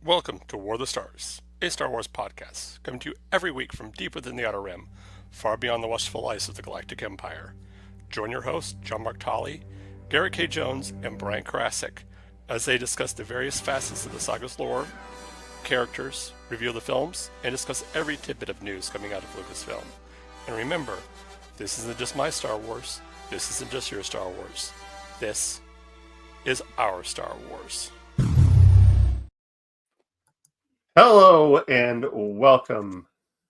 Welcome to War of the Stars, a Star Wars podcast, coming to you every week from deep within the Outer Rim, far beyond the watchful ice of the Galactic Empire. Join your hosts, John Mark Tolley, Garrett K. Jones, and Brian Karasik, as they discuss the various facets of the saga's lore, characters, review the films, and discuss every tidbit of news coming out of Lucasfilm. And remember, this isn't just my Star Wars, this isn't just your Star Wars, this is our Star Wars. Hello and welcome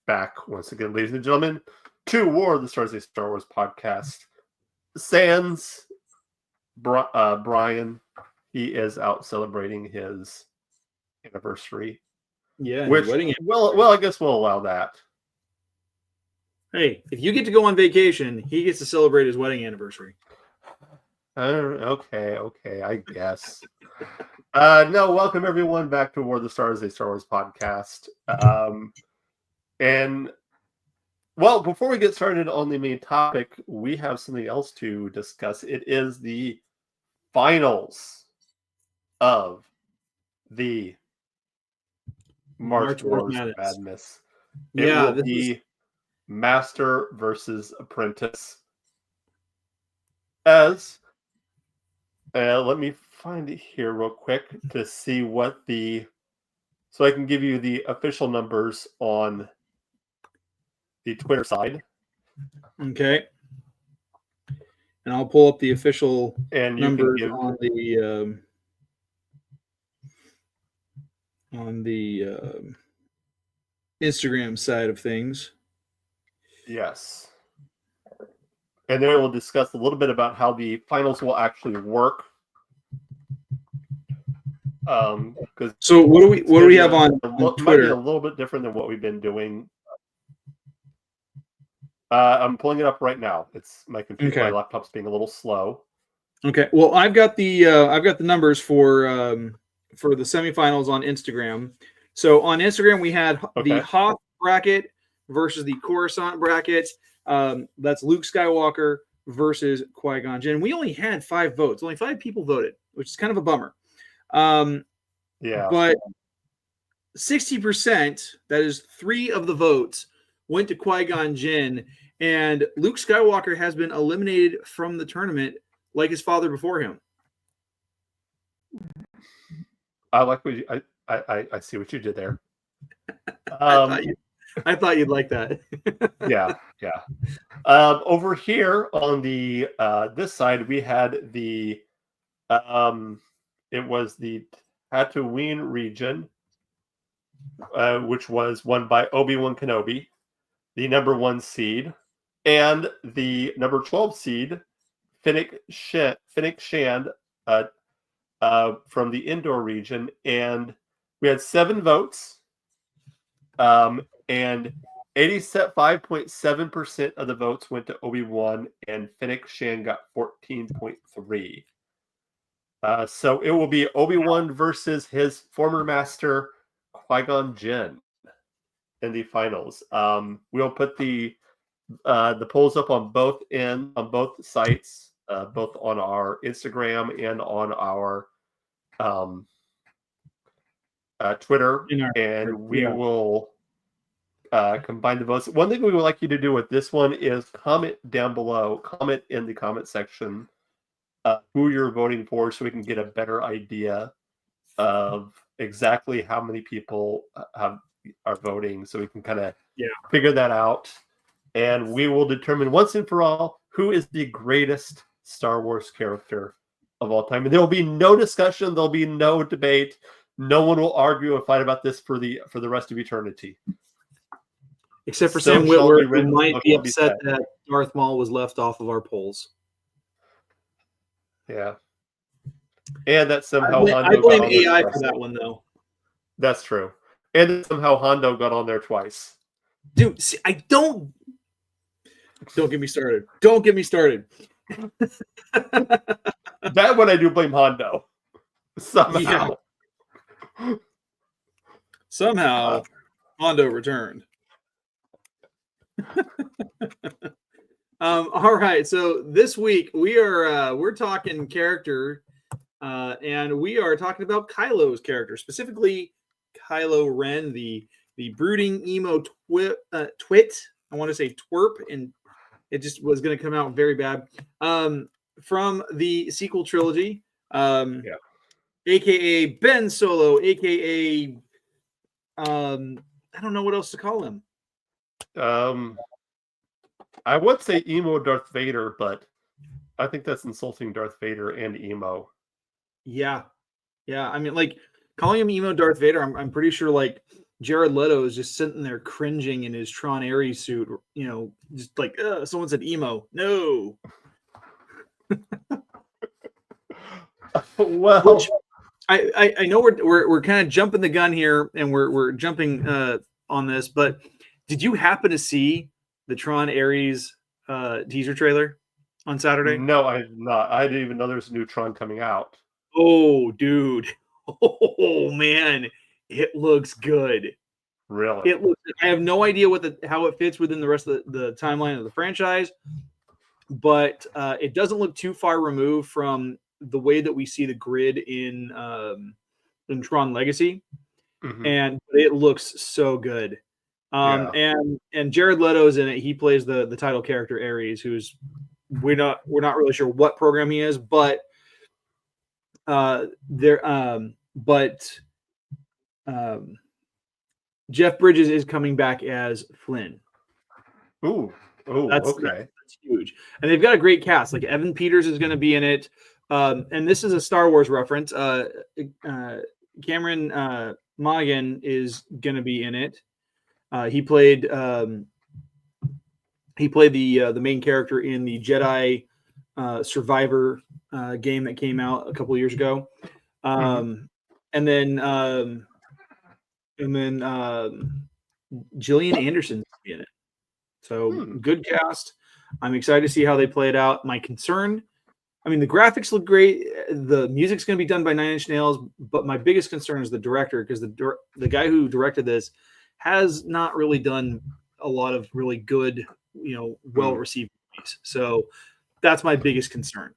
back once again, ladies and gentlemen, to War of the Stars, a Star Wars podcast. Sans Brian, he is out celebrating his anniversary. Yeah, which wedding. Well, I guess we'll allow that. Hey, if you get to go on vacation, he gets to celebrate his wedding anniversary. Okay, I guess. No, welcome everyone back to War of the Stars, a Star Wars podcast. And well, before we get started on the main topic, we have something else to discuss. It is the finals of the March Wars Madness. It will be Master versus Apprentice. Let me find it here real quick to see what so I can give you the official numbers on the Twitter side. Okay. And I'll pull up the official numbers on the Instagram side of things. Yes. And then we'll discuss a little bit about how the finals will actually work. So what do we have on Twitter? Might be a little bit different than what we've been doing. I'm pulling it up right now. It's my computer, okay. My laptop's being a little slow. Okay. Well, I've got the numbers for the semifinals on Instagram. So on Instagram we had the Hoth bracket versus the Coruscant bracket. That's Luke Skywalker versus Qui-Gon Jinn. We only had 5 votes. Only 5 people voted, which is kind of a bummer. But 60%, that is 3 of the votes, went to Qui-Gon Jinn, and Luke Skywalker has been eliminated from the tournament like his father before him. I like what I see what you did there. I thought you'd like that. Yeah. Over here on the this side, we had the it was the Tatooine region, which was won by Obi-Wan Kenobi, the number 1 seed, and the number 12 seed, Fennec Shand, from the Indoor region, and we had 7 votes. And 85.7% of the votes went to Obi-Wan, and Fennec Shand got 14.3%. So it will be Obi-Wan versus his former master, Qui-Gon Jinn, in the finals. We'll put the polls up on both sites, both on our Instagram and on our Twitter, we will combine the votes. One thing we would like you to do with this one is comment down below, comment in the comment section who you're voting for, so we can get a better idea of exactly how many people are voting, so we can kind of figure that out, and we will determine once and for all who is the greatest Star Wars character of all time. And there will be no discussion, there'll be no debate. No one will argue or fight about this for the rest of eternity. Except for Sam Whitwer, who might be upset that Darth Maul was left off of our polls. Yeah. And that somehow I blame AI for that one, though. That's true. And somehow Hondo got on there twice. Dude, see, don't get me started. Don't get me started. That one I do blame Hondo. Somehow. Yeah. Somehow Hondo returned. All right, so this week we're talking character, and we are talking about Kylo's character, specifically Kylo Ren, the brooding emo twit. I want to say twerp, and it just was going to come out very bad. From the sequel trilogy, aka Ben Solo, aka I don't know what else to call him. I would say emo Darth Vader, but I think that's insulting Darth Vader and emo. Yeah. I mean, like calling him emo Darth Vader. I'm pretty sure like Jared Leto is just sitting there cringing in his Tron Ares suit. You know, just like someone said emo. No. Well, which I know we're kind of jumping the gun here, and we're jumping on this, but did you happen to see the Tron Ares teaser trailer on Saturday? No, I did not. I didn't even know there's a new Tron coming out. Oh, dude. Oh man, it looks good. Really? I have no idea how it fits within the rest of the timeline of the franchise, but it doesn't look too far removed from the way that we see the grid in Tron Legacy, and it looks so good. And Jared Leto's in it. He plays the title character Ares, who's we're not really sure what program he is, but Jeff Bridges is coming back as Flynn. That's huge, and they've got a great cast. Like Evan Peters is going to be in it, and this is a Star Wars reference. Cameron Monaghan is going to be in it. He played the main character in the Jedi Survivor game that came out a couple of years ago, and then Gillian Anderson's in it. So good cast. I'm excited to see how they play it out. My concern, I mean, the graphics look great. The music's going to be done by Nine Inch Nails, but my biggest concern is the director, because the guy who directed this has not really done a lot of really good, well-received movies. So that's my biggest concern.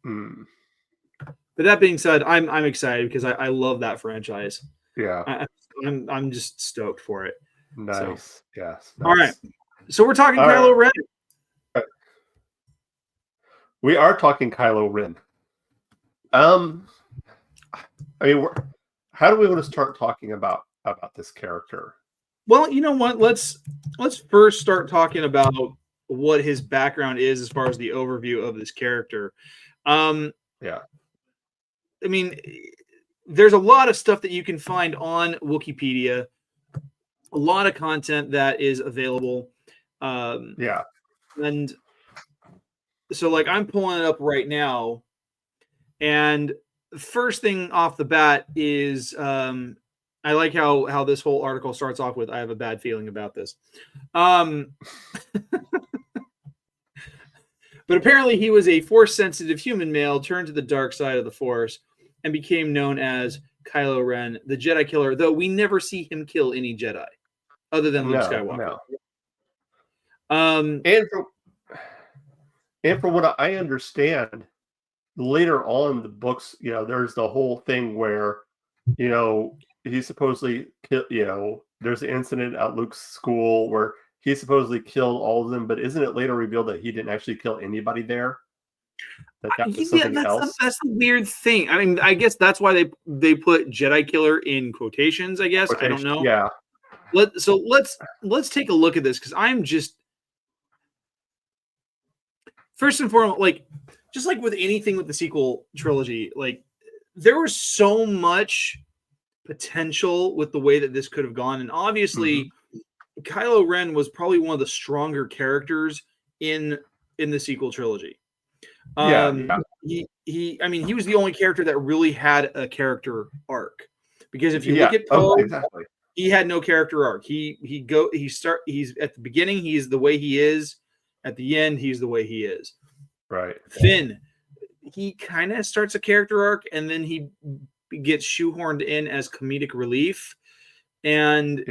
But that being said, I'm excited because I love that franchise. Yeah, I'm just stoked for it. Nice. So. Yes. Nice. All right. So we're talking Kylo Ren. We are talking Kylo Ren. I mean, how do we want to start talking about this character? Well, you know what? Let's first start talking about what his background is as far as the overview of this character. I mean, there's a lot of stuff that you can find on Wikipedia, a lot of content that is available. And so like I'm pulling it up right now, and first thing off the bat is I like how this whole article starts off with, I have a bad feeling about this. But apparently he was a Force-sensitive human male turned to the dark side of the Force and became known as Kylo Ren, the Jedi killer, though we never see him kill any Jedi other than Luke Skywalker. No. And from what I understand, later on in the books, there's the whole thing where, he supposedly there's an incident at Luke's school where he supposedly killed all of them, but isn't it later revealed that he didn't actually kill anybody there? That was something else. That's the weird thing. I mean, I guess that's why they put Jedi killer in quotations, I guess. I don't know. Yeah. Let's take a look at this, because I'm just, first and foremost, just like with anything with the sequel trilogy, there was so much potential with the way that this could have gone. And obviously, Kylo Ren was probably one of the stronger characters in the sequel trilogy. He was the only character that really had a character arc. Because if you look at Poe, he had no character arc. He's at the beginning, he's the way he is. At the end, he's the way he is. Right. Finn, he kind of starts a character arc, and then he gets shoehorned in as comedic relief, and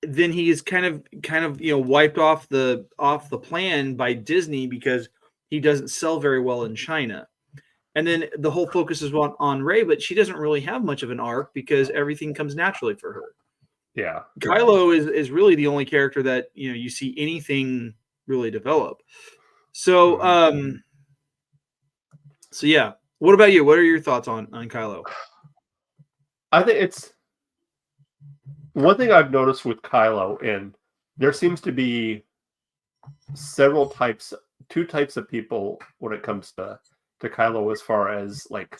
then he is kind of wiped off the plan by Disney because he doesn't sell very well in China. And then the whole focus is on Rey, but she doesn't really have much of an arc because everything comes naturally for her. Yeah. Kylo is really the only character that, you know, you see anything really develop. So, so yeah. What about you? What are your thoughts on Kylo? I think it's one thing I've noticed with Kylo, and there seems to be two types of people when it comes to Kylo, as far as like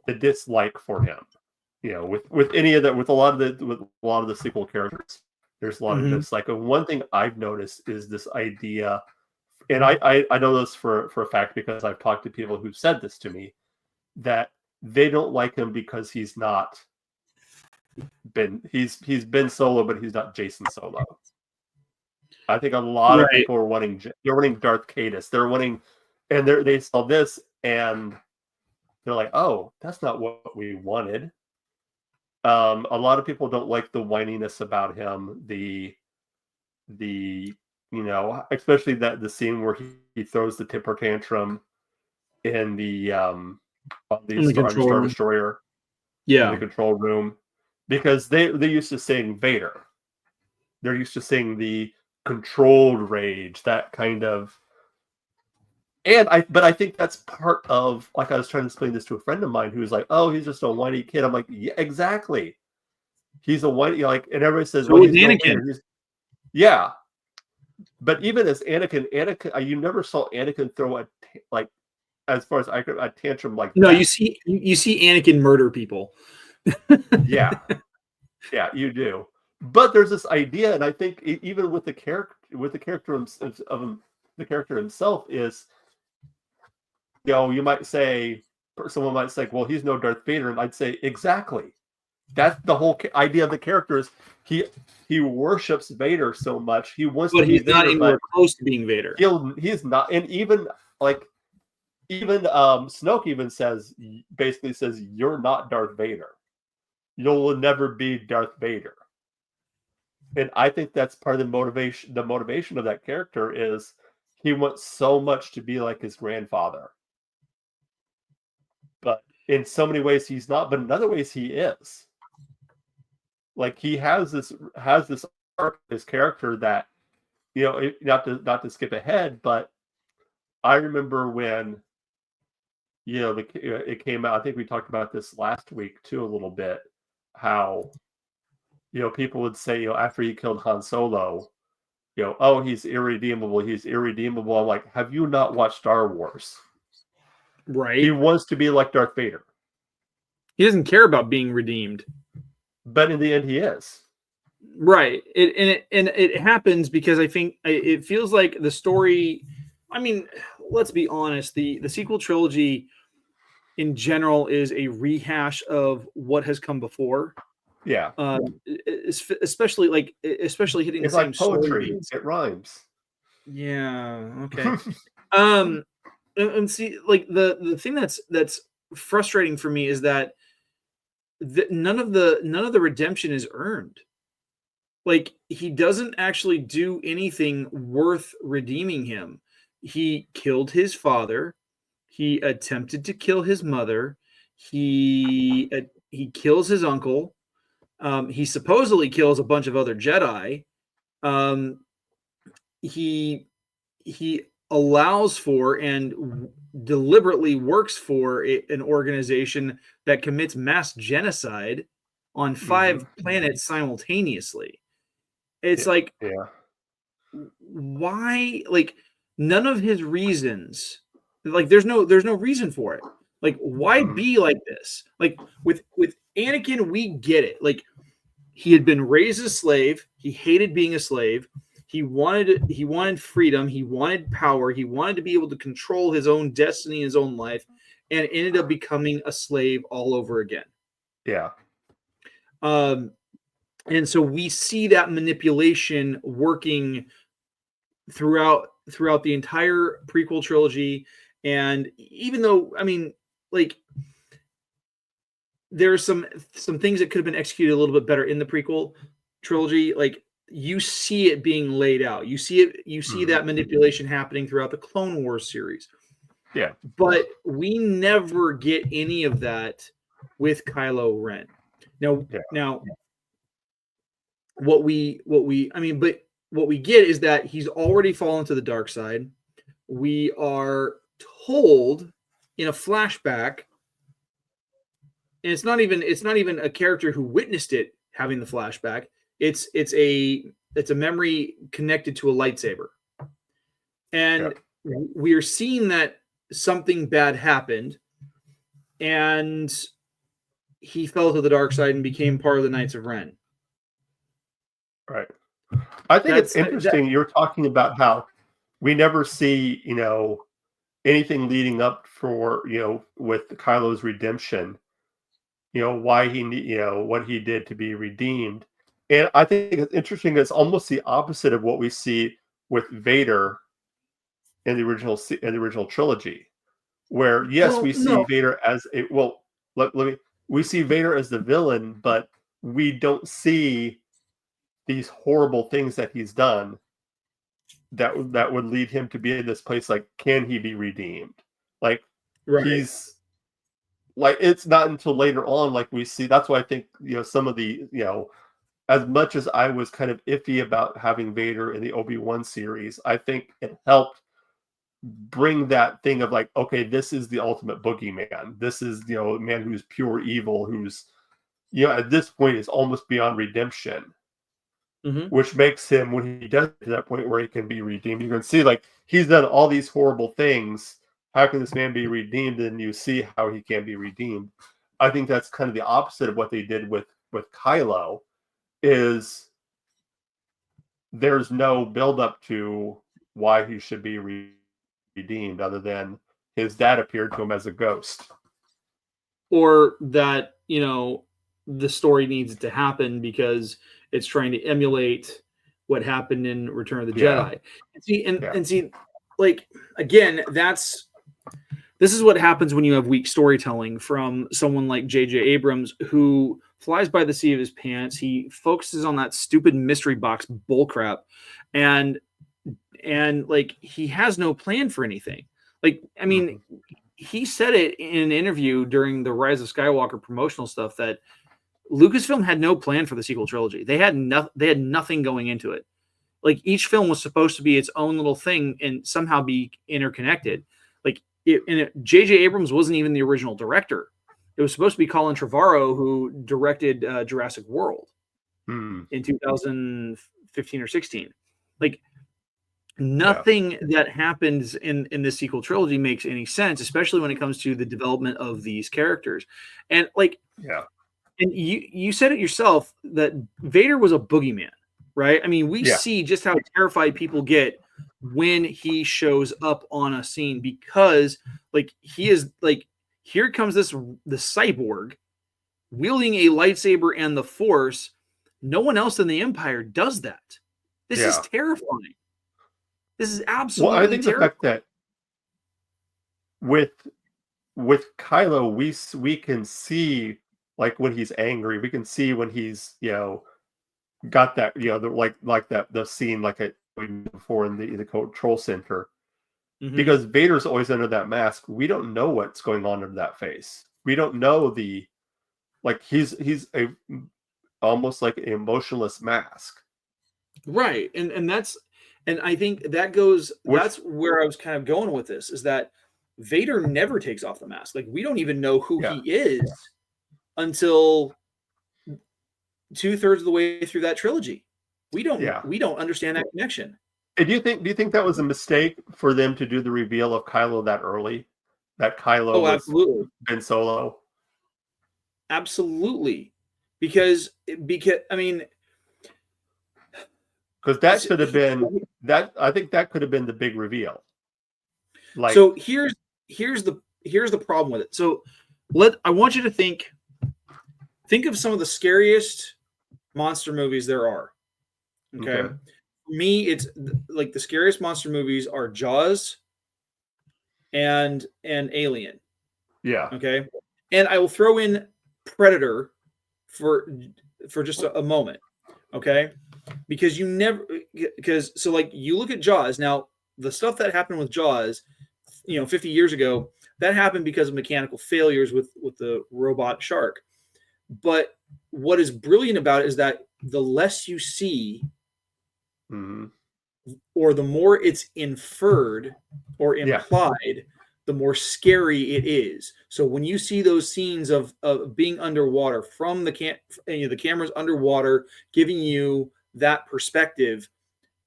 the dislike for him. You know, with any of that, with a lot of the sequel characters, there's a lot of dislike. And one thing I've noticed is this idea, and I know this for a fact because I've talked to people who've said this to me, that they don't like him because he's been Solo, but he's not Jason Solo. I think a lot of people are wanting Darth Caedus. They're wanting, and they saw this and they're like, oh, that's not what we wanted. A lot of people don't like the whininess about him. The you know, especially the scene where he throws the temper tantrum in the Star Destroyer, in the control room, because they're used to seeing Vader. They're used to seeing the controlled rage, that kind of. But I think that's part of, like, I was trying to explain this to a friend of mine who's like, "Oh, he's just a whiny kid." I'm like, "Yeah, exactly. He's a whiny, like," and everybody says, "Well, he's Anakin." Yeah, but even as Anakin, you never saw Anakin throw as far as I could, a tantrum like no, that. you see Anakin murder people. Yeah, you do. But there's this idea, and I think even with the character himself is, you know, someone might say, well, he's no Darth Vader, and I'd say exactly. That's the whole idea of the character, is he worships Vader so much, he wants to be Vader, not anywhere close to being Vader. He's not, and even Snoke basically says, you're not Darth Vader. You'll never be Darth Vader. And I think that's part of the motivation. The motivation of that character is he wants so much to be like his grandfather. But in so many ways he's not, but in other ways he is. Like, he has this arc, this character that, you know, not to skip ahead, but I remember when, you know, it came out, I think we talked about this last week too a little bit, how, you know, people would say, you know, after he killed Han Solo, you know, oh, he's irredeemable. I'm like, have you not watched Star Wars? Right. He wants to be like Darth Vader. He doesn't care about being redeemed. But in the end, he is. Right. It happens because I think it feels like the story. I mean, let's be honest. The sequel trilogy in general is a rehash of what has come before. Yeah. Especially hitting it's the like same poetry. story. It rhymes. Yeah. Okay. And see, like the thing that's frustrating for me is that none of the redemption is earned. Like, he doesn't actually do anything worth redeeming him. He killed his father. He attempted to kill his mother. He kills his uncle. He supposedly kills a bunch of other Jedi. He allows for and deliberately works for an organization that commits mass genocide on 5 planets simultaneously. It's like, why? Like, none of his reasons, like, there's no reason for it. Like, why be like this? Like, with Anakin, we get it. Like, he had been raised as a slave. He hated being a slave. He wanted freedom. He wanted power. He wanted to be able to control his own destiny, his own life, and ended up becoming a slave all over again. Yeah. And so we see that manipulation working throughout the entire prequel trilogy. And even though, I mean, like, there's some things that could have been executed a little bit better in the prequel trilogy. Like, you see it being laid out. You see that manipulation happening throughout the Clone Wars series. Yeah. But we never get any of that with Kylo Ren. Now, what we get is that he's already fallen to the dark side. We are told in a flashback, and it's not even a character who witnessed it having the flashback. It's a memory connected to a lightsaber, and we are seeing that something bad happened, and he fell to the dark side and became part of the Knights of Ren. Right. I think it's interesting. You're talking about how we never see, anything leading up for, with Kylo's redemption, why what he did to be redeemed. And I think it's interesting. It's almost the opposite of what we see with Vader in the original trilogy, where we see Vader as we see Vader as the villain, but we don't see these horrible things that he's done that would lead him to be in this place. Like, can he be redeemed? Like, he's like, it's not until later on, like, we see. That's why I think, some of the, as much as I was kind of iffy about having Vader in the Obi-Wan series, I think it helped bring that thing of like, okay, this is the ultimate boogeyman. This is, a man who's pure evil, who's, at this point is almost beyond redemption. Mm-hmm. Which makes him, when he does to that point where he can be redeemed, you can see like he's done all these horrible things. How can this man be redeemed? And you see how he can be redeemed. I think that's kind of the opposite of what they did with Kylo. Is there's no build up to why he should be redeemed, other than his dad appeared to him as a ghost, or that the story needs to happen because it's trying to emulate what happened in Return of the Jedi. And see, like, again, this is what happens when you have weak storytelling from someone like J.J. Abrams, who flies by the seat of his pants. He focuses on that stupid mystery box bullcrap, and like, he has no plan for anything. Like, I mean, he said it in an interview during the Rise of Skywalker promotional stuff that Lucasfilm had no plan for the sequel trilogy. They had nothing going into it. Like, each film was supposed to be its own little thing and somehow be interconnected. Like, J.J. Abrams wasn't even the original director. It was supposed to be Colin Trevorrow, who directed Jurassic World in 2015 or 16. Like, nothing that happens in this sequel trilogy makes any sense, especially when it comes to the development of these characters. And like, and you said it yourself that Vader was a boogeyman, right? I mean, we see just how terrified people get when he shows up on a scene, because like, he is like, here comes the cyborg wielding a lightsaber and the Force. No one else in the Empire does that. This is terrifying. This is absolutely I think terrifying. the fact that with Kylo, we can see, like, when he's angry, we can see when he's, got that, the scene like before in the control center. Because Vader's always under that mask. We don't know what's going on under that face. We don't know he's a almost like an emotionless mask. Right. And I think that's where I was kind of going with this, is that Vader never takes off the mask. Like, we don't even know who he is until 2/3 of the way through that trilogy. We don't understand that connection. And do you think that was a mistake for them to do the reveal of Kylo that early? That Kylo was Ben Solo? Absolutely. Because I mean, because that could have been that. I think that could have been the big reveal. Like, so here's the problem with it. So I want you to think of some of the scariest monster movies there are. Okay. For me, it's like the scariest monster movies are Jaws and Alien. Yeah. Okay. And I will throw in Predator for just a moment. Okay. Because so like, you look at Jaws. Now, the stuff that happened with Jaws, 50 years ago, that happened because of mechanical failures with the robot shark. But what is brilliant about it is that the less you see, or the more it's inferred or implied, the more scary it is. So when you see those scenes of being underwater from the camera's underwater, giving you that perspective,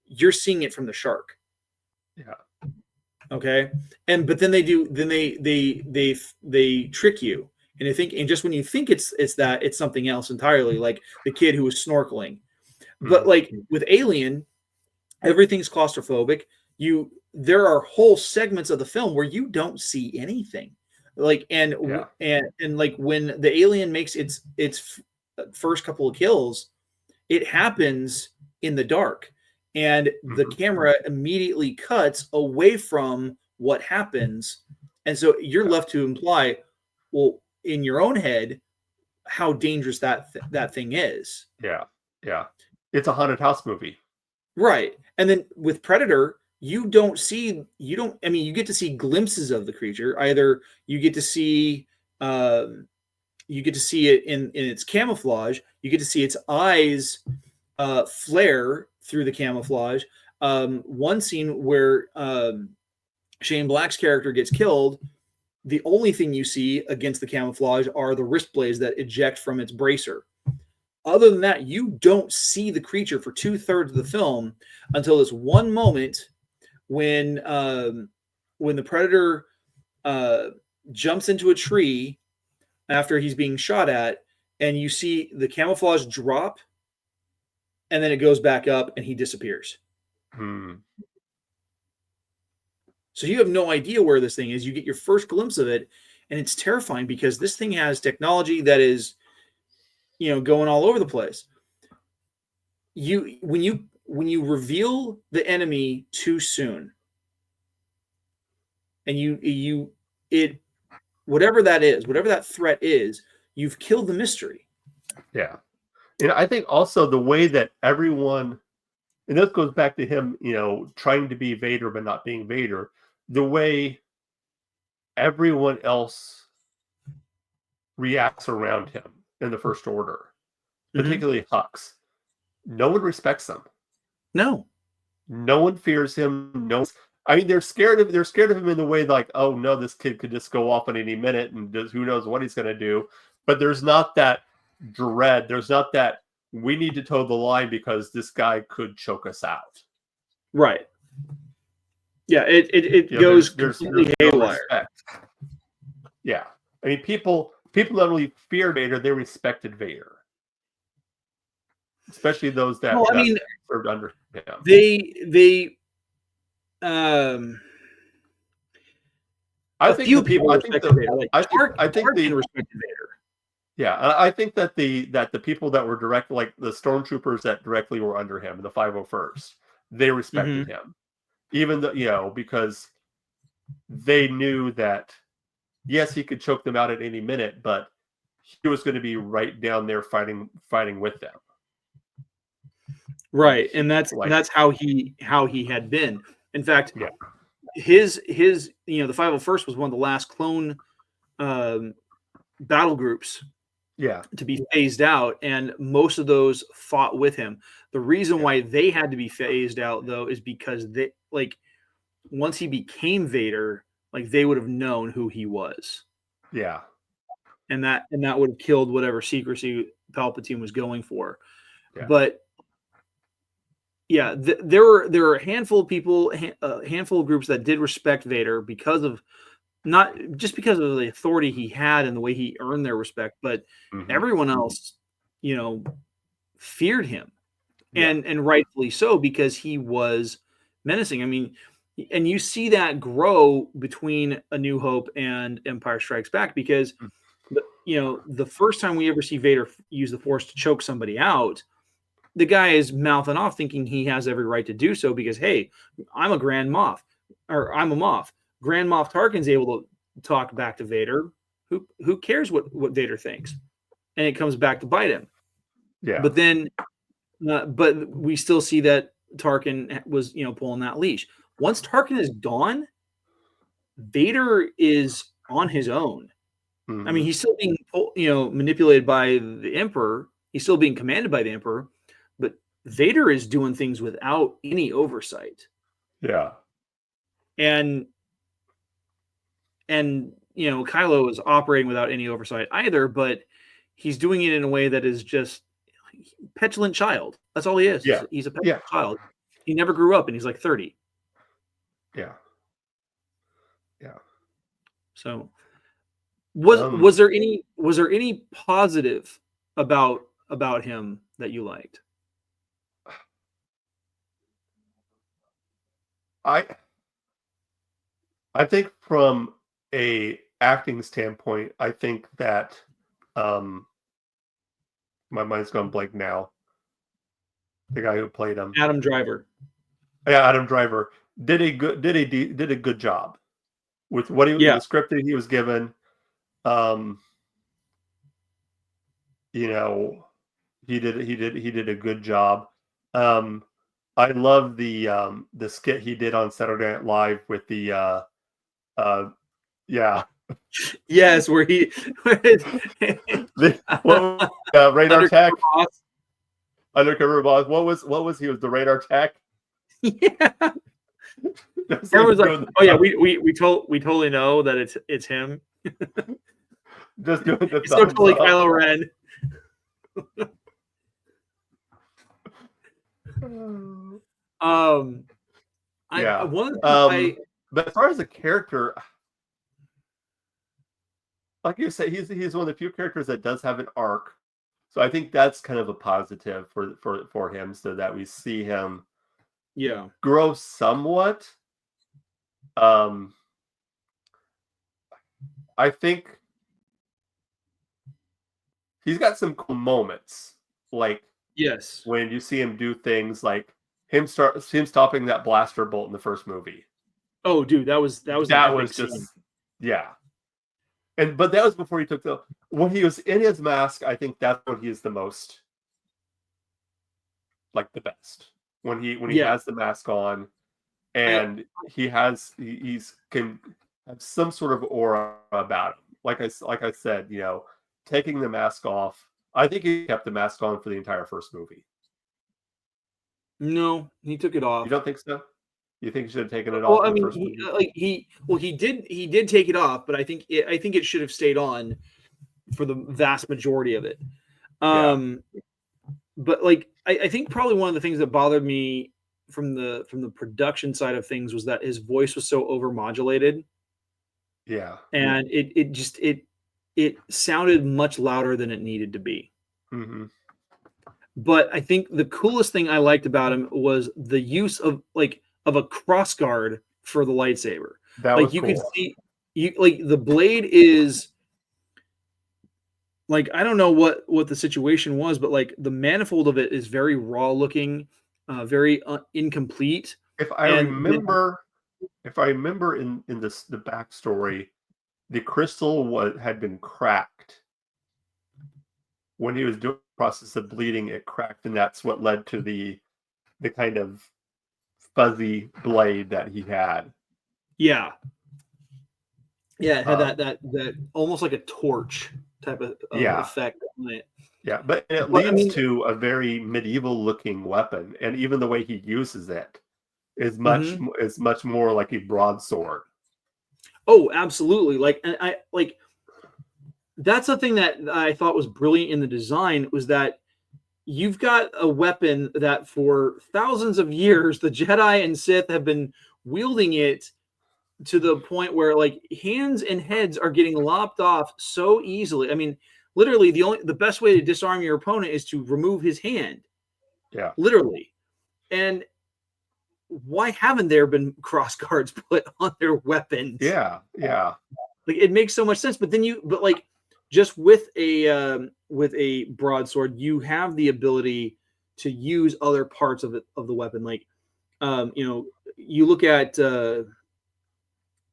you're seeing it from the shark. Yeah. Okay. But then they trick you. And I think, and just when you think it's that, it's something else entirely, like the kid who was snorkeling. But like with Alien, everything's claustrophobic. There are whole segments of the film where you don't see anything. Like and like when the alien makes its first couple of kills, it happens in the dark, and the camera immediately cuts away from what happens, and so you're left to imply, well, in your own head, how dangerous that thing is. Yeah. It's a haunted house movie. Right. And then with Predator, you get to see glimpses of the creature. Either you get to see it in its camouflage, you get to see its eyes flare through the camouflage. One scene where Shane Black's character gets killed, the only thing you see against the camouflage are the wrist blades that eject from its bracer. Other than that, you don't see the creature for 2/3 of the film until this one moment when the Predator jumps into a tree after he's being shot at, and you see the camouflage drop, and then it goes back up, and he disappears. So you have no idea where this thing is. You get your first glimpse of it, and it's terrifying because this thing has technology that is, going all over the place. When you reveal the enemy too soon, and whatever that is, whatever that threat is, you've killed the mystery. Yeah. And I think also the way that everyone, and this goes back to him, trying to be Vader but not being Vader, the way everyone else reacts around him in the First Order, particularly Hux. No one respects him. No one fears him. They're scared of him in the way like, oh no, this kid could just go off at any minute and who knows what he's going to do. But there's not that dread. There's not that we need to toe the line because this guy could choke us out. Right. Yeah, it goes completely haywire. Yeah. I mean, people not only feared Vader, they respected Vader. Especially those that served under him. I think the people respected Vader. I think they respected Vader. Yeah, I think that the people that were direct, like the stormtroopers that directly were under him, the 501st, they respected him, even though because they knew that yes, he could choke them out at any minute, but he was going to be right down there fighting with them. Right, and that's how he had been. In fact, his the 501st was one of the last clone battle groups to be phased out, and most of those fought with him. The reason why they had to be phased out, though, is because they once he became Vader, they would have known who he was. Yeah, and that would have killed whatever secrecy Palpatine was going for. Yeah. But there were a handful of people, a handful of groups that did respect Vader because of not just because of the authority he had and the way he earned their respect, but everyone else, feared him, and rightfully so, because he was menacing. I mean, and you see that grow between A New Hope and Empire Strikes Back, because the first time we ever see Vader use the Force to choke somebody out, the guy is mouthing off thinking he has every right to do so because, hey, I'm a Grand Moff, or I'm a Moff. Grand Moff Tarkin's able to talk back to Vader. Who cares what Vader thinks? And it comes back to bite him. Yeah. But then, but we still see that Tarkin was, pulling that leash. Once Tarkin is gone, Vader is on his own. Mm-hmm. I mean, he's still being, manipulated by the Emperor. He's still being commanded by the Emperor, but Vader is doing things without any oversight. Yeah. And Kylo is operating without any oversight either, but he's doing it in a way that is just petulant child. That's all he is. Yeah. He's a petulant child. He never grew up, and he's like 30. Yeah. Yeah. So was there any positive about him that you liked? I think from a acting standpoint, I think that my mind's gone blank now. The guy who played him, Adam Driver. Yeah, Adam Driver did a good job with what the script that he was given. He did a good job. I love the skit he did on Saturday Night Live with the Yes, where he radar tech. Undercover boss. What was he was the radar tech? Yeah. Everyone's like, oh yeah, we totally know that it's him. Just doing the it's so totally Kylo Ren. But as far as the character, like you say, he's one of the few characters that does have an arc. So I think that's kind of a positive for him, so that we see him grow somewhat. I think he's got some cool moments, like when you see him do things like him stopping that blaster bolt in the first movie. Oh, dude, that was just but that was before he took when he was in his mask. I think that's when he is the most like the best, when he has the mask on, and he's can have some sort of aura about him. Like I said, taking the mask off. I think he kept the mask on for the entire first movie. No, he took it off. You don't think so? You think he should have taken it off? Well, I mean, he did take it off, but I think it should have stayed on for the vast majority of it. But like, I think probably one of the things that bothered me from the production side of things was that his voice was so overmodulated. Yeah, and it sounded much louder than it needed to be. Mm-hmm. But I think the coolest thing I liked about him was the use of a cross guard for the lightsaber. That was you cool. could see the blade is I don't know what the situation was, but the manifold of it is very raw looking, very incomplete. If I remember in the backstory, the crystal had been cracked when he was doing the process of bleeding. It cracked, and that's what led to the kind of fuzzy blade that he had. Yeah, it had that almost like a torch type of effect on it. Yeah, but it leads to a very medieval looking weapon, and even the way he uses it is much more like a broadsword. Oh, absolutely! That's the thing that I thought was brilliant in the design, was that you've got a weapon that for thousands of years the Jedi and Sith have been wielding it to the point where hands and heads are getting lopped off so easily. I mean, literally the best way to disarm your opponent is to remove his hand. Yeah, literally. And why haven't there been cross guards put on their weapons? Yeah. It makes so much sense. But then just with a broadsword, you have the ability to use other parts of the weapon. You look at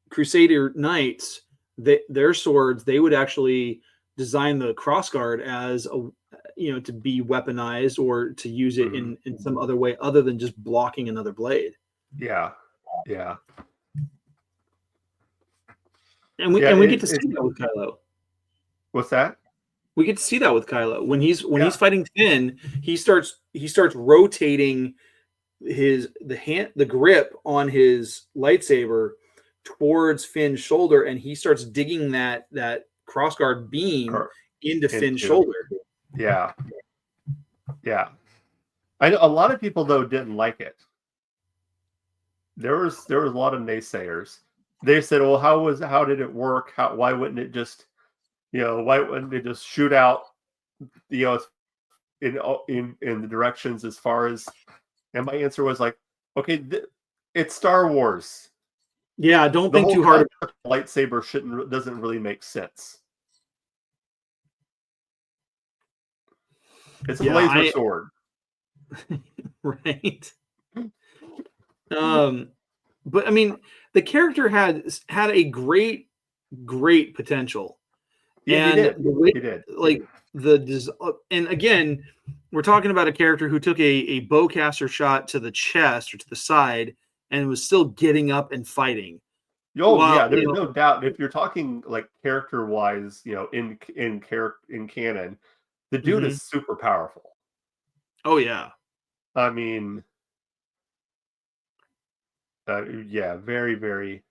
Crusader Knights, their swords, they would actually design the crossguard as to be weaponized or to use it in some other way other than just blocking another blade. Yeah. And we get to see that with Kylo. What's that? We get to see that with Kylo when he's fighting Finn. He starts rotating the grip on his lightsaber towards Finn's shoulder, and he starts digging that crossguard beam into Finn's shoulder. Yeah. I know a lot of people though didn't like it. There was a lot of naysayers. They said, "Well, how did it work? Why wouldn't it just, why wouldn't it just shoot out, in the directions as far as?" And my answer was like, "Okay, it's Star Wars. Yeah, don't think too hard. Lightsaber doesn't really make sense. It's a laser sword, right?" But I mean, the character had a great potential. Yeah, and he did. Like and again, we're talking about a character who took a bowcaster shot to the chest or to the side and was still getting up and fighting. Yeah, there's no doubt. If you're talking like character wise, in canon, the dude is super powerful. Oh yeah. I mean, yeah, very, very.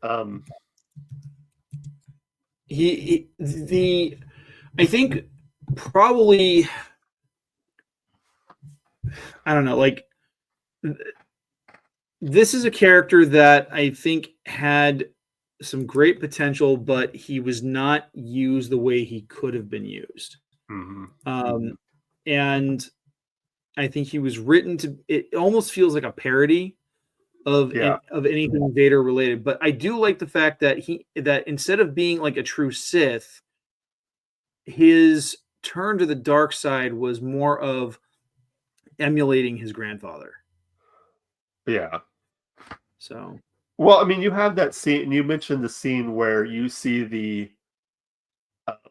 I think probably, I don't know, like this is a character that I think had some great potential, but he was not used the way he could have been used. And I think he was written to, it almost feels like a parody of anything Vader related. But I do like the fact that that instead of being like a true Sith, his turn to the dark side was more of emulating his grandfather. Yeah. So, well, I mean, you have that scene, and you mentioned the scene where you see the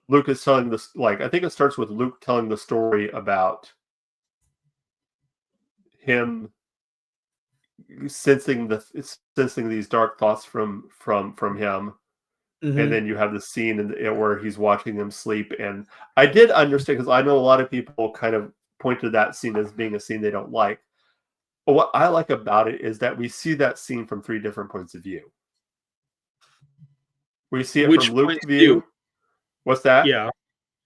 Luke is telling this, like, I think it starts with Luke telling the story about him sensing these dark thoughts from him. And then you have the scene where he's watching them sleep. And I did understand, because I know a lot of people kind of point to that scene as being a scene they don't like. But what I like about it is that we see that scene from 3 different points of view. We see it from Luke's view. What's that? Yeah.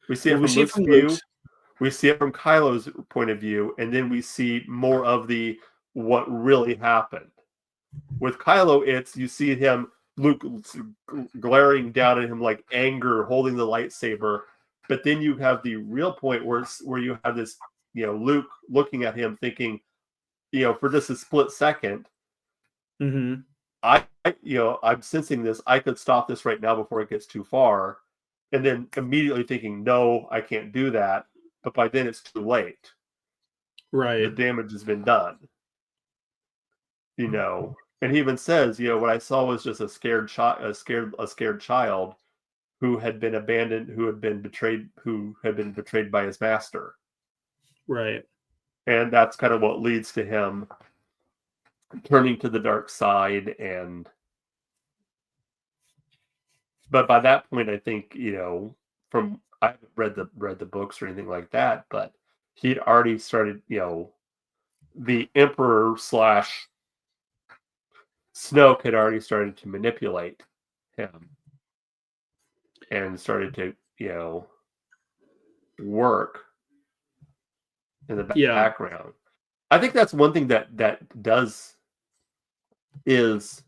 We see it from Luke's view. We see it from Kylo's point of view. And then we see more of what really happened. With Kylo, you see Luke glaring down at him like anger, holding the lightsaber. But then you have the real point where you have this, Luke looking at him thinking, for just a split second, I'm sensing this. I could stop this right now before it gets too far. And then immediately thinking, no, I can't do that. But by then it's too late. Right. The damage has been done. And he even says, what I saw was just a scared child who had been abandoned, who had been betrayed by his master. Right. And that's kind of what leads to him turning to the dark side. But by that point, I think, I haven't read the books or anything like that, but he'd already started, the Emperor / Snoke had already started to manipulate him and started to, work in the background. I think that's one thing that does is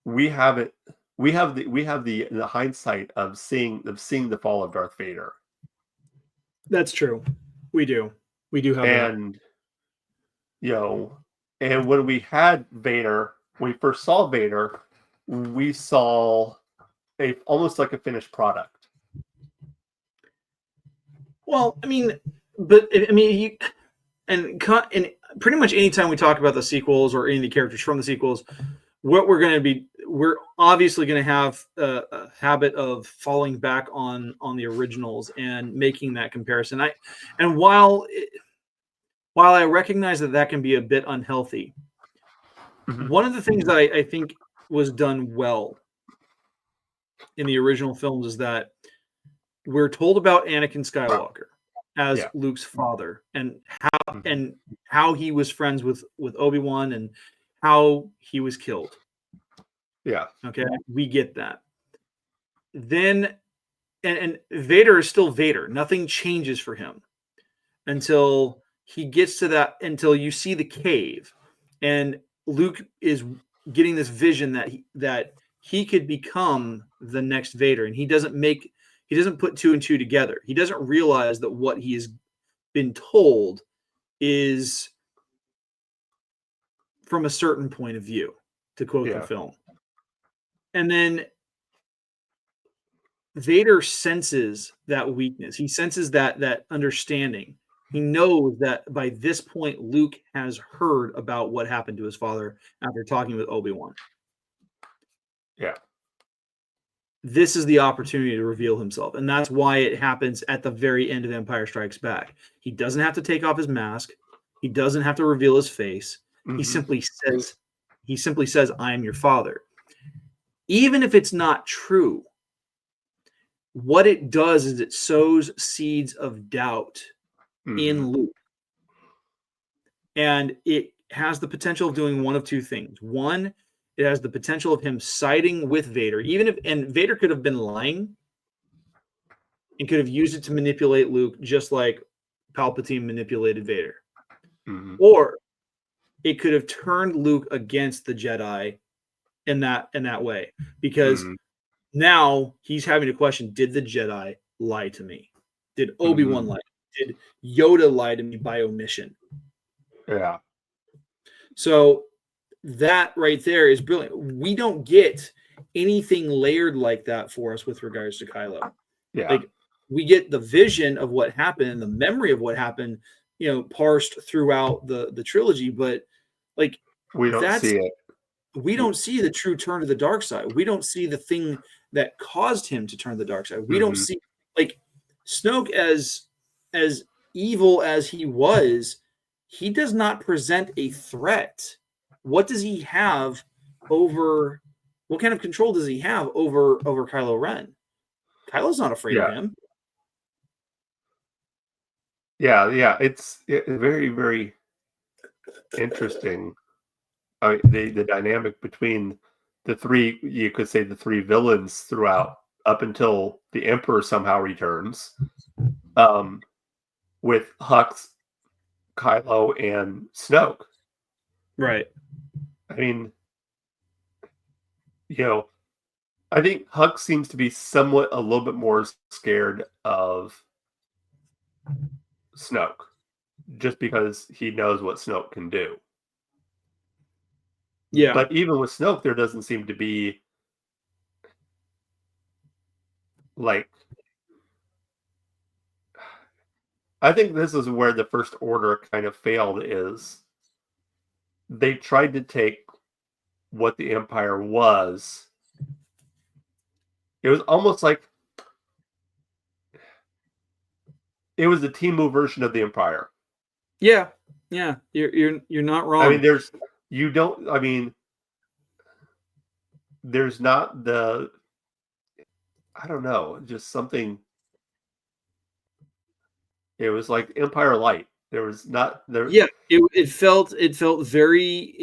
we have the hindsight of seeing the fall of Darth Vader. That's true. We do have that. And when we had Vader, when we first saw Vader, we saw almost like a finished product. Well, I mean, and pretty much anytime we talk about the sequels or any of the characters from the sequels, we're obviously going to have a habit of falling back on the originals and making that comparison. While I recognize that can be a bit unhealthy, one of the things that I think was done well in the original films is that we're told about Anakin Skywalker as Luke's father, and how he was friends with Obi-Wan and how he was killed. Yeah. Okay, we get that. Then and Vader is still Vader. Nothing changes for him until he gets to that, until you see the cave, and Luke is getting this vision that he could become the next Vader, and he doesn't put two and two together. He doesn't realize that what he has been told is from a certain point of view, to quote the film. And then Vader senses that weakness. He senses that understanding. He knows that by this point, Luke has heard about what happened to his father after talking with Obi-Wan. Yeah. This is the opportunity to reveal himself. And that's why it happens at the very end of Empire Strikes Back. He doesn't have to take off his mask. He doesn't have to reveal his face. Mm-hmm. He simply says, I am your father. Even if it's not true, what it does is it sows seeds of doubt in Luke. And it has the potential of doing one of two things. One, it has the potential of him siding with Vader, and Vader could have been lying and could have used it to manipulate Luke, just like Palpatine manipulated Vader. Mm-hmm. Or it could have turned Luke against the Jedi in that way, because now he's having to question, did the Jedi lie to me? Did Obi-Wan lie? Did Yoda lie to me by omission? Yeah. So that right there is brilliant. We don't get anything layered like that for us with regards to Kylo. Yeah. Like, we get the vision of what happened and the memory of what happened, parsed throughout the trilogy, but like, we don't see it. We don't see the true turn to the dark side. We don't see the thing that caused him to turn to the dark side. We don't see, like, Snoke, as evil as he was, he does not present a threat. What does he have over? What kind of control does he have over Kylo Ren? Kylo's not afraid of him. Yeah. It's very, very interesting. I mean, the dynamic between the three, you could say the three villains throughout, up until the Emperor somehow returns, with Hux, Kylo, and Snoke. Right. I mean, I think Hux seems to be somewhat a little bit more scared of Snoke, just because he knows what Snoke can do. Yeah. But even with Snoke, there doesn't seem to be, like, I think this is where the First Order kind of failed, is they tried to take what the Empire was. It was almost like it was the Temu version of the Empire. Yeah. You're not wrong. I mean, there's not the, I don't know, just something. It was like Empire Light. There was not there. Yeah, it felt very.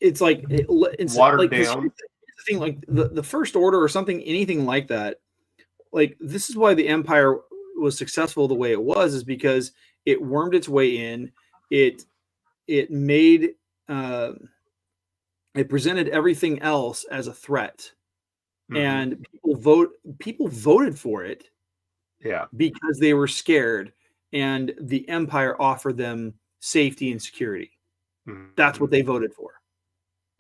It's like it's watered like, down. The thing, like the First Order or something, anything like that. Like, this is why the Empire was successful the way it was, is because it wormed its way in. It made it presented everything else as a threat, and people voted for it. Yeah, because they were scared, and the Empire offered them safety and security. That's what they voted for.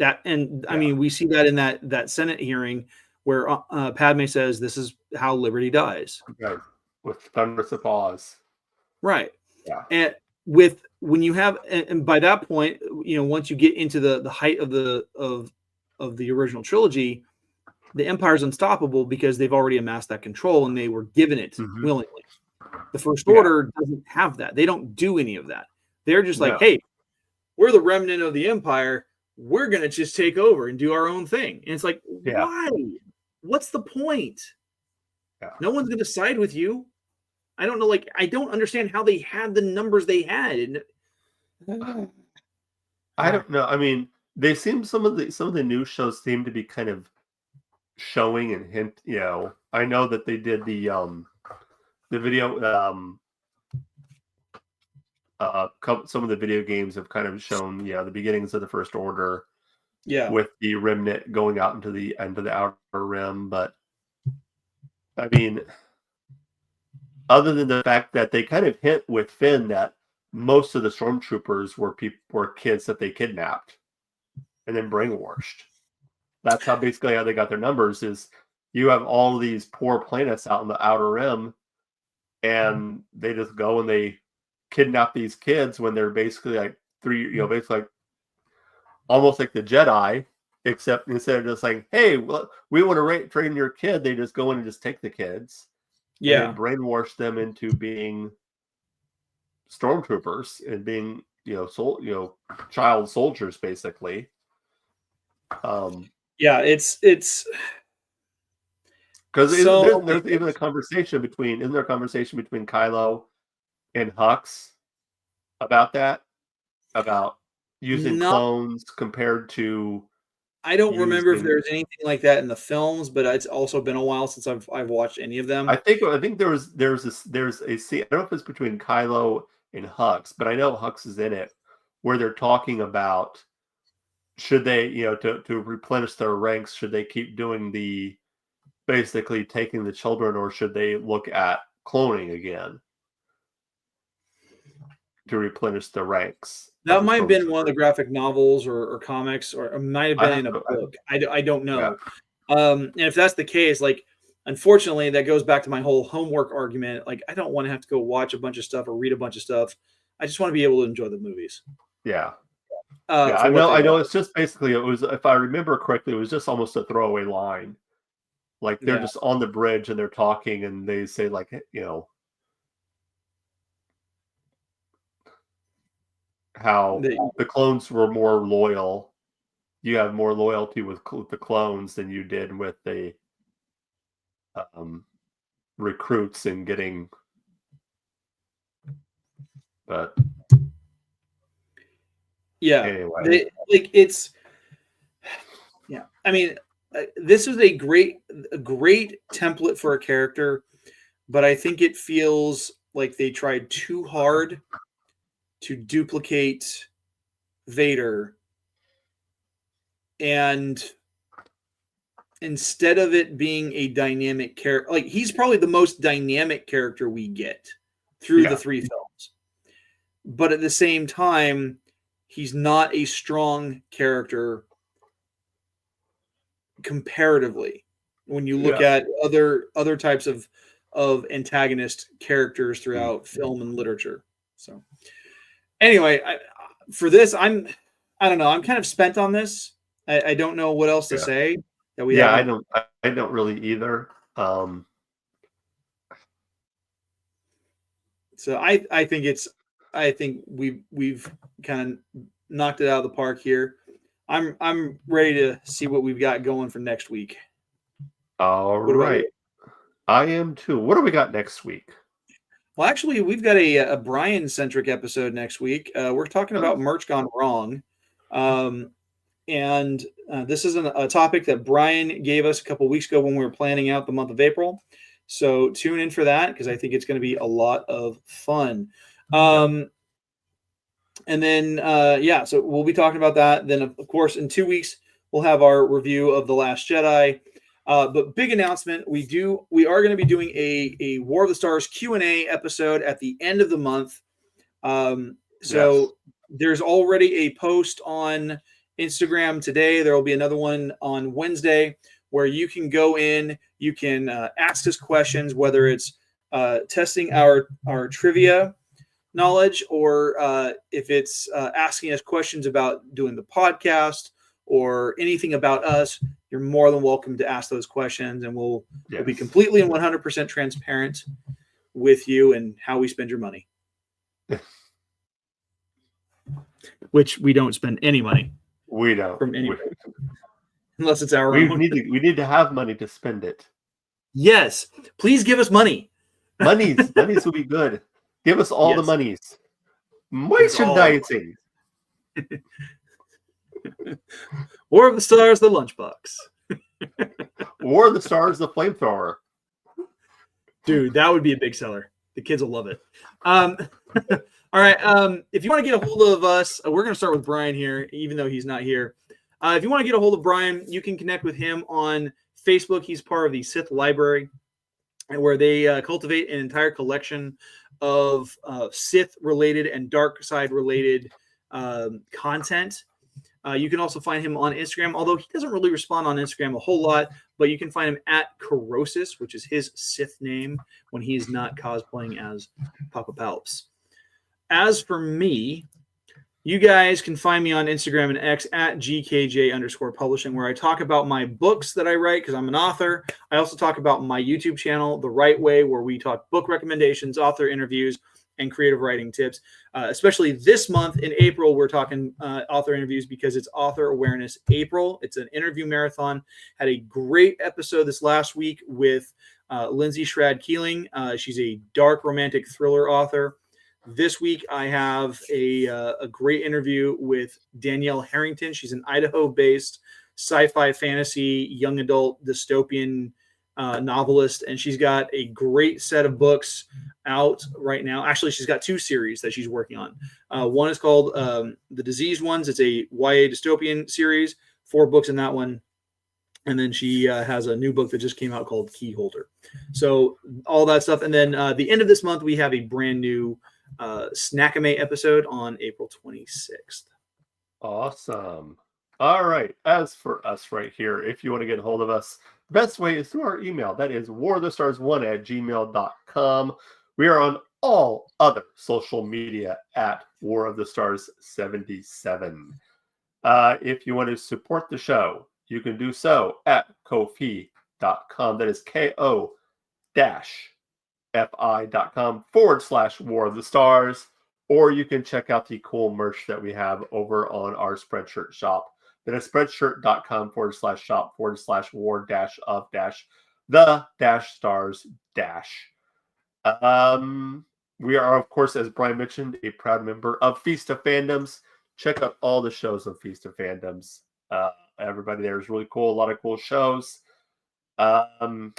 I mean, we see that in that Senate hearing where Padme says, "This is how liberty dies." Right. With thunderous applause. Right. Yeah. And when you have, and by that point, once you get into the height of the original trilogy, the Empire's unstoppable because they've already amassed that control and they were given it willingly. The First Order doesn't have that. They don't do any of that. They're just like, hey, we're the remnant of the Empire. we're going to just take over and do our own thing. And it's like, why? What's the point? Yeah. No one's going to side with you. I don't know. Like, I don't understand how they had the numbers they had. And I don't know. I mean, they seem some of the new shows seem to be kind of showing and hint. You know, I know that they did the video. Some of the video games have kind of shown, the beginnings of the First Order. Yeah. With the remnant going out into the Outer Rim, but I mean, other than the fact that they kind of hint with Finn that most of the stormtroopers were kids that they kidnapped and then brainwashed. That's basically how they got their numbers. Is you have all of these poor planets out in the Outer Rim, and they just go and they kidnap these kids when they're basically like basically like almost like the Jedi, except instead of just like, hey, well, we want to train your kid, they just go in and just take the kids, and brainwash them into being stormtroopers and being child soldiers, basically. It's because there's even a conversation between Kylo and Hux about that, about using clones compared to. I don't remember if there's anything like that in the films, but it's also been a while since I've watched any of them. I think there's a scene. I don't know if it's between Kylo and Hux, but I know Hux is in it, where they're talking about should they, to replenish their ranks, should they keep doing basically taking the children, or should they look at cloning again to replenish the ranks? That might have been one of the graphic novels or comics, or it might have been in a book. I don't know. Yeah. And if that's the case, like, unfortunately, that goes back to my whole homework argument. Like, I don't want to have to go watch a bunch of stuff or read a bunch of stuff. I just want to be able to enjoy the movies. Yeah. I know. It's just basically, it was, if I remember correctly, it was just almost a throwaway line. Like, they're just on the bridge and they're talking, and they say, like, how the clones were more loyal. You have more loyalty with the clones than you did with the recruits and getting. But anyway, I mean, this is a great template for a character, but I think it feels like they tried too hard to duplicate Vader, and instead of it being a dynamic character, like, he's probably the most dynamic character we get through the three films, but at the same time, he's not a strong character comparatively when you look at other types of antagonist characters throughout film and literature. So anyway, for this, I don't know. I'm kind of spent on this. I don't know what else to say. I don't really either. So I think we've kind of knocked it out of the park here. I'm ready to see what we've got going for next week. All right. I am too. What do we got next week? Well, actually, we've got a Brian-centric episode next week. We're talking about merch gone wrong. And this is a topic that Brian gave us a couple weeks ago when we were planning out the month of April. So tune in for that, because I think it's going to be a lot of fun. And then, so we'll be talking about that. Then, of course, in 2 weeks, we'll have our review of The Last Jedi. But big announcement, we are going to be doing a War of the Stars Q&A episode at the end of the month. There's already a post on Instagram today. There will be another one on Wednesday where you can go in, you can ask us questions, whether it's testing our trivia knowledge, or if it's asking us questions about doing the podcast or anything about us. You're more than welcome to ask those questions, and we'll be completely and 100% transparent with you and how we spend your money. Which we don't spend any money. We don't. From anyone. Unless it's our own. We need to have money to spend it. Yes. Please give us money. Monies will be good. Give us all the monies. Merchandising. War of the Stars, the lunchbox. War of the Stars, the flamethrower. Dude, that would be a big seller. The kids will love it. All right. If you want to get a hold of us, we're going to start with Brian here, even though he's not here. If you want to get a hold of Brian, you can connect with him on Facebook. He's part of the Sith Library, where they cultivate an entire collection of Sith-related and dark side-related content. You can also find him on Instagram, although he doesn't really respond on Instagram a whole lot, but you can find him at Corrosis, which is his Sith name when he is not cosplaying as Papa Palps. As for me, you guys can find me on Instagram and X at GKJ_publishing, where I talk about my books that I write because I'm an author. I also talk about my YouTube channel, The Right Way, where we talk book recommendations, author interviews, and creative writing tips. Especially this month in April, we're talking author interviews because it's Author Awareness April. It's an interview marathon. Had a great episode this last week with Lindsay Schrad-Keeling. She's a dark romantic thriller author. This week, I have a great interview with Danielle Harrington. She's an Idaho-based sci-fi fantasy young adult dystopian novelist, and she's got a great set of books out right now. Actually, she's got 2 series that she's working on. One is called The Diseased Ones. It's a YA dystopian series, 4 books in that one. And then she has a new book that just came out called Keyholder. So all that stuff. And then the end of this month, we have a brand new Snackame episode on April 26th. Awesome. All right. As for us right here, if you want to get a hold of us, the best way is through our email. That is warofthestars1@gmail.com. We are on all other social media at War of the Stars 77. If you want to support the show, you can do so at Ko-fi.com. That is KO-fi.com/War of the Stars. Or you can check out the cool merch that we have over on our Spreadshirt shop. That is spreadshirt.com/shop/war-of-the-stars-. We are, of course, as Brian mentioned, a proud member of Feast of Fandoms. Check out all the shows on Feast of Fandoms. Everybody there is really cool. A lot of cool shows. I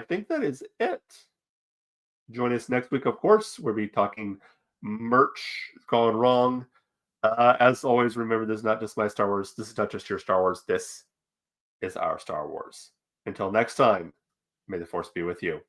think that is it. Join us next week, of course. We'll be talking merch gone wrong. As always, remember, this is not just my Star Wars. This is not just your Star Wars. This is our Star Wars. Until next time, may the Force be with you.